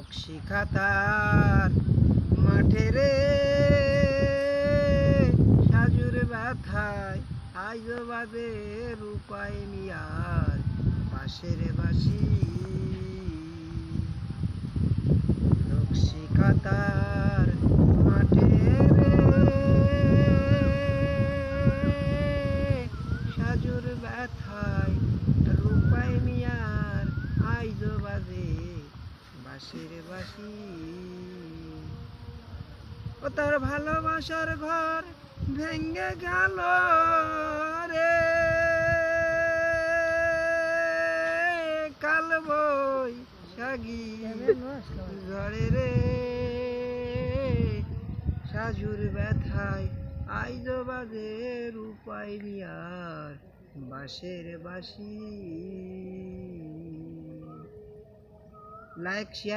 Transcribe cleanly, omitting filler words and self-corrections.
নকশি খাতার মাঠে রে সাজুর ব্যথায় আইজো বাজে রূপাই মিয়ার পাশের বাসি নকশি খাতার মাঠে রে সাজুর ব্যথায় রূপাই মিয়ার আইজো বাজে বাঁশির বাঁশি ও তার ভালোবাসার ঘর ভেঙ্গে গেল রে কাল বৈশাখী ঝড়ে রে সাজুর ব্যথায় আইজো বাজে রূপাই মিয়ার বাঁশের বাঁশি। Like share